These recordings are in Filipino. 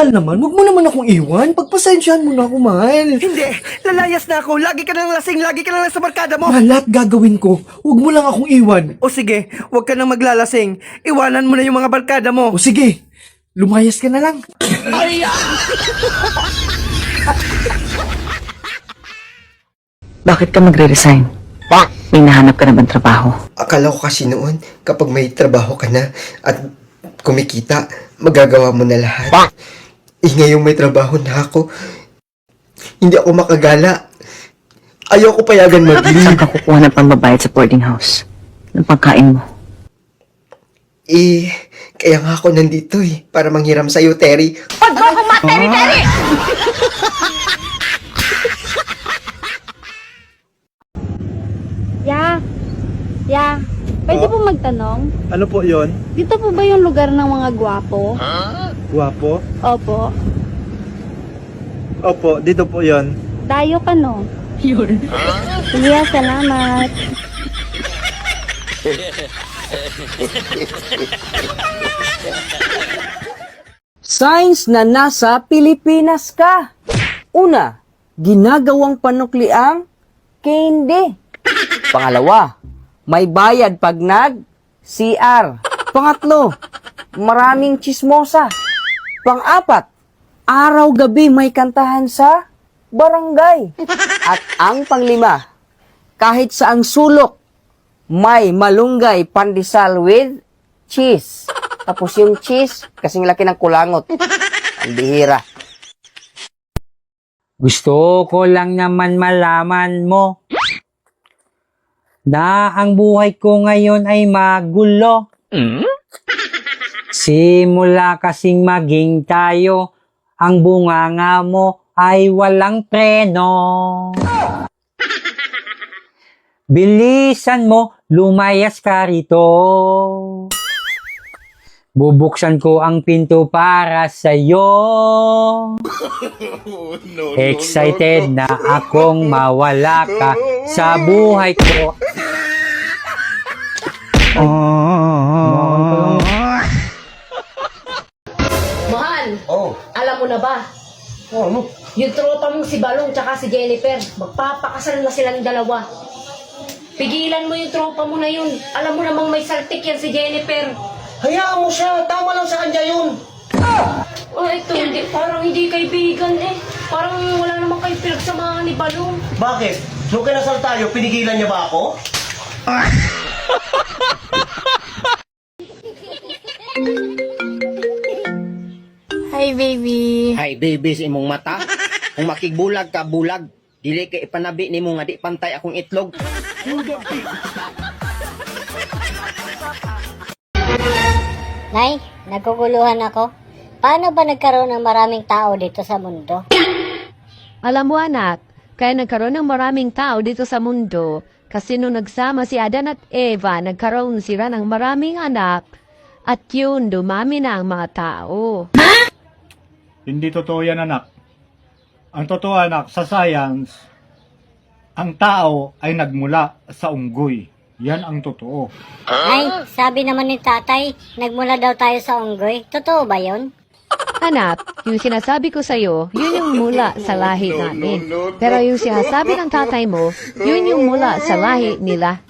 Mahal naman, huwag mo naman akong iwan. Pagpasensyahan mo na ako, mahal. Hindi, lalayas na ako. Lagi ka nang lasing, lagi ka nang nasa barkada mo. Mahal, lahat gagawin ko. Huwag mo lang akong iwan. O sige, huwag ka nang maglalasing. Iwanan mo na yung mga barkada mo. O sige, lumayas ka na lang. Bakit ka magre-resign? May nahanap ka na bang trabaho? Akala ko kasi noon, kapag may trabaho ka na at kumikita, magagawa mo na lahat. Ngayong may trabaho na ako, hindi ako makagala. Ayoko payagan Saan mag-leave. ka kukuha ng pambabayad sa boarding house? Ng pagkain mo? Kaya nga ako nandito para manghiram sa'yo, Terry. Huwag mo akong materi-teri! Pwede po magtanong? Ano po yon? Dito po ba yung lugar ng mga gwapo? Guwapo? Opo. Opo, dito po yon. Dayo ka no? Yun. Sige, salamat. Signs na nasa Pilipinas ka. Una, ginagawang panukliang candy. Pangalawa, may bayad pag nag-CR. Pangatlo, maraming chismosa. Pang-apat, araw-gabi may kantahan sa barangay. At ang panglima, kahit saang sulok, may malunggay pandesal with cheese. Tapos yung cheese, kasing laki ng kulangot. Ang bihira. Gusto ko lang naman malaman mo na ang buhay ko ngayon ay magulo. Simula kasing maging tayo, ang bunganga mo ay walang preno. Bilisan mo, lumayas ka rito. Bubuksan ko ang pinto para sa'yo. Excited na akong mawala ka sa buhay ko. Mahal, alam mo na ba? Yung tropa mong si Balong tsaka si Jennifer, magpapakasal na silang dalawa. Pigilan mo yung tropa mo na yun. Alam mo namang may saltik yan si Jennifer. Hayaan mo siya, tama lang sa kanya yun. Oh, ito, parang hindi kaibigan eh. Parang wala namang kayo pinagsamahan ni Balong. Bakit? Nung kinasal tayo, pinigilan niya ba ako? Hi, baby. Hay baby sa imong mata. Kung makigbulag ka, bulag. Dili kay ipanabi nimo nga di pantay akong itlog. Nay, naguguluhan ako. Paano ba nagkaroon ng maraming tao dito sa mundo? Alam mo anak, kaya nagkaroon ng maraming tao dito sa mundo kasi nung nagsama si Adan at Eva, nagkaroon sila ng maraming anak at yun, dumami na ang mga tao. Hindi totoo yan, anak. Ang totoo, anak, sa science, ang tao ay nagmula sa unggoy. Yan ang totoo. Ay, sabi naman ni tatay, nagmula daw tayo sa unggoy. Totoo ba yon? Anak, yung sinasabi ko sa'yo, yun yung mula sa lahi namin. Pero yung sinasabi ng tatay mo, yun yung mula sa lahi nila.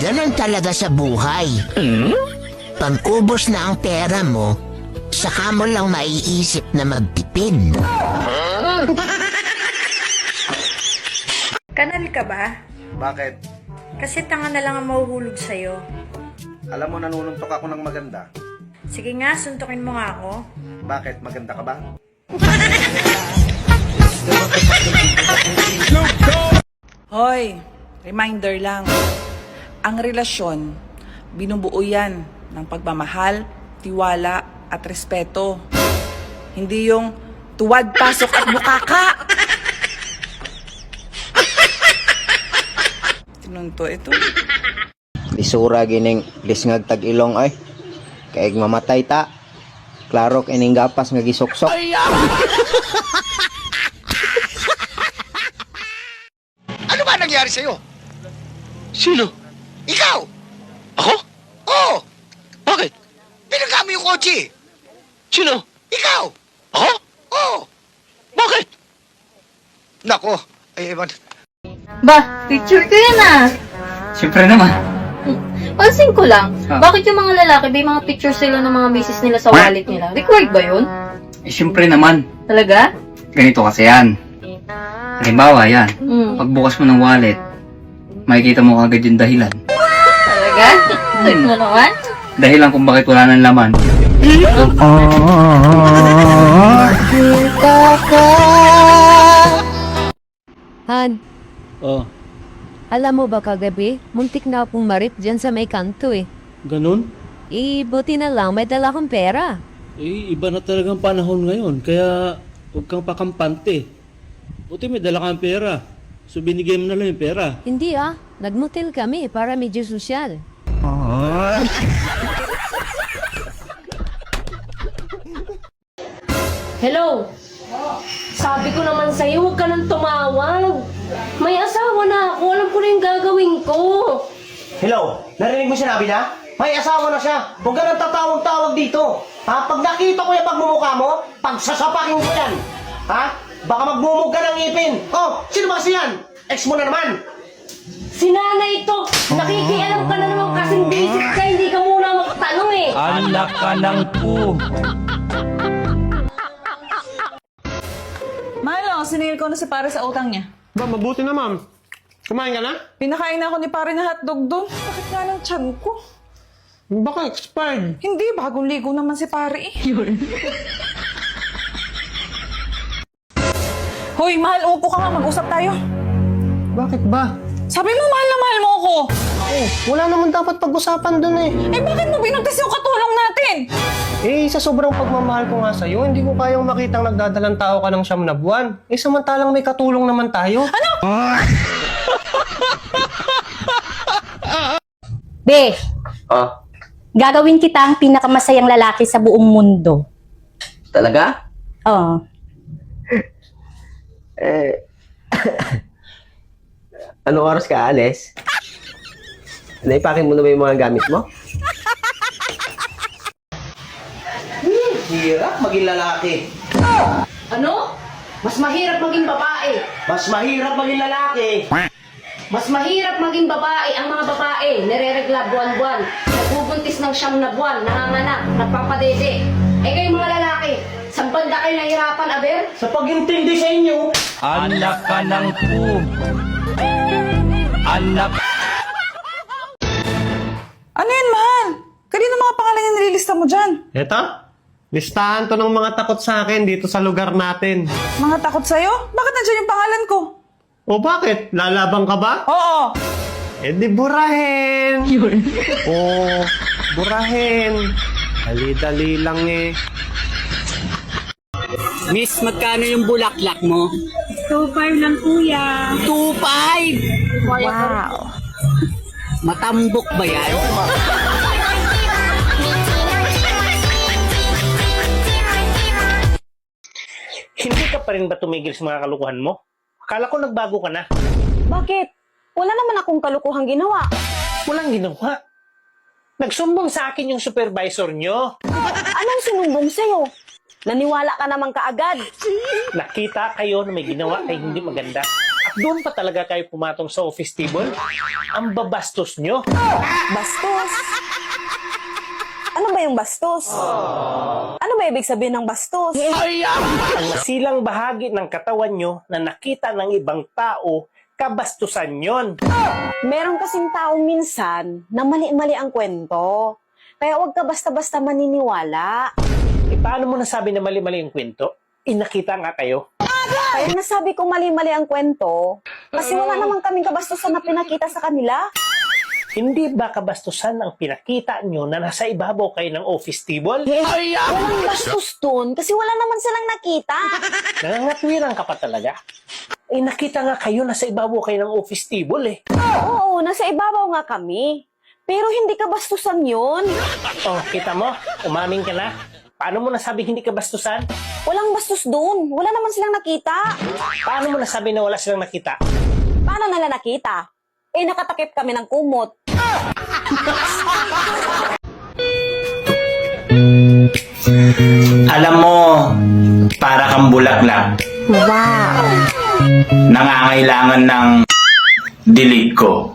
Ganon talaga sa buhay. Pag ubos na ang pera mo, saka mo lang maiisip na magtipid. Kanal ka ba? Bakit? Kasi tanga na lang ang mahuhulog sa'yo. Alam mo, nanununtok ako ng maganda. Sige nga, suntukin mo nga ako. Bakit? Maganda ka ba? Hoy, reminder lang. Ang relasyon, binubuo yan ng pagmamahal, tiwala, at respeto. Hindi yung tuwad, pasok at bukaka. Sinong to ito? Lisura gining lisngag tag ilong ay. Kaig mamatay ta. Klaro kining gapas nga gisuksok. Ano ba nangyari sa'yo? Sino? Ikaw! Ako? Oo! Bakit? Pinagami yung kotse! Sino? Ikaw! Ako? Oo! Bakit? Nako, ay ewan. Ba, picture ko yan ah. Siyempre naman. Pansin ko lang, bakit yung mga lalaki, may mga pictures sila ng mga misis nila sa wallet nila? Required ba yun? Siyempre naman. Talaga? Ganito kasi yan. Halimbawa yan, pagbukas mo ng wallet, makikita mo agad yung dahilan. Talaga? Sweet mo naman? Dahilan kung bakit wala ng laman. Han, Oh, alam mo ba kagabi, muntik na akong marip dyan sa may kanto eh. ganun? Buti na lang, may dala kong pera. Iba na talagang panahon ngayon, kaya huwag kang pakampante. Buti may dala kang pera. So binigay mo na lang yung pera. Hindi nagmotel kami para medyo sosyal. Hello? Sabi ko naman sa'yo, huwag ka nang tumawag. May asawa na ako, alam ko na yung gagawin ko. Hello? Narinig mo sinabi na? May asawa na siya. Huwag ka nang tatawag-tawag dito. Ha? Pag nakita ko yung pagmumukha mo, pagsasapakin ko yan. Ha? Baka magmumug ka ng ngipin. Oh, sino ba kasi yan? Ex mo na naman. Si nanay ito, nakikialam ka na naman kasing basic ka, hindi ka muna magtanong eh. Anak ka ng po. Malo, siningil ko na si pare sa utang niya. Ba, mabuti na ma'am. Kumain ka na? Pinakain na ako ni pare ng hotdog doon. Bakit nga ng tiyan ko? Baka expired. Hindi, bagong ligo naman si pare eh. Hoy, mahal, umupo ka nga, mag-usap tayo. Bakit ba? Sabi mo, mahal na mahal mo ako. Wala naman dapat pag-usapan dun eh. Bakit mo binagtas yung katulong natin? Sa sobrang pagmamahal ko nga sa'yo, hindi ko kayang makitang nagdadalang tao ka ng 9 na buwan. Samantalang may katulong naman tayo. Be, gagawin kita ang pinakamasayang lalaki sa buong mundo. Talaga? Oo. Anong oras ka alis? Naipakin mo na ba yung mga gamit mo? Hirap maging lalaki. Ano? Mas mahirap maging babae. Mas mahirap maging lalaki. Mas mahirap maging babae. Ang mga babae, nire-regla buwan-buwan. Nagbubuntis ng 9 na buwan, nanganganak, nagpapadede. Kayong mga lalaki, saan banda kayo nahirapan, Aber? Sa pag-intindi sa inyo, Anak ka ng po. Anak. Ano yun, mahal? Kanino mga pangalan yung nililista mo dyan? eto, listahan to ng mga takot sa akin dito sa lugar natin. Mga takot sa'yo? Bakit nandiyan yung pangalan ko? O bakit? Lalabang ka ba? Oo. Di burahin. Burahin. Dali-dali lang eh. Miss, magkano yung bulaklak mo? 2.5 lang kuya. 2.5? Wow. Matambok ba yan? Hindi ka pa rin ba tumigil sa mga kalukuhan mo? Akala ko nagbago ka na. Bakit? Wala naman akong kalukuhang ginawa. Walang ginawa. Nagsumbong sa akin yung supervisor nyo. Anong sinumbong sa'yo? Naniwala ka naman kaagad. Nakita kayo na may ginawa ay hindi maganda. At doon pa talaga kayo pumatong sa office table? Ang babastos nyo. Bastos? Ano ba yung bastos? Ano ba ibig sabihin ng bastos? Ang masilang bahagi ng katawan nyo na nakita ng ibang tao, kabastusan yon. Meron kasing taong minsan na mali-mali ang kwento. Kaya huwag ka basta-basta maniniwala. Paano mo nasabi na mali-mali yung kwento? Nakita nga kayo. Kaya nasabi ko mali-mali ang kwento kasi wala naman kaming kabastusan na pinakita sa kanila. Hindi ba kabastusan ang pinakita nyo na nasa ibabaw kayo ng office table? Walang bastos dun kasi wala naman silang nakita. Nangangatwiran ka pa talaga. Nakita nga kayo nasa ibabaw kayo ng office table eh. Oo, nasa ibabaw nga kami. Pero hindi kabastusan yun. Oh, kita mo? Umamin ka na. Paano mo nasabi hindi kabastusan? Walang bastos dun. Wala naman silang nakita. Paano mo nasabi na wala silang nakita? Paano nila nakita? Nakatakip kami ng kumot. Alam mo, para kang bulaklak. Wow! Nangangailangan ng dilig ko.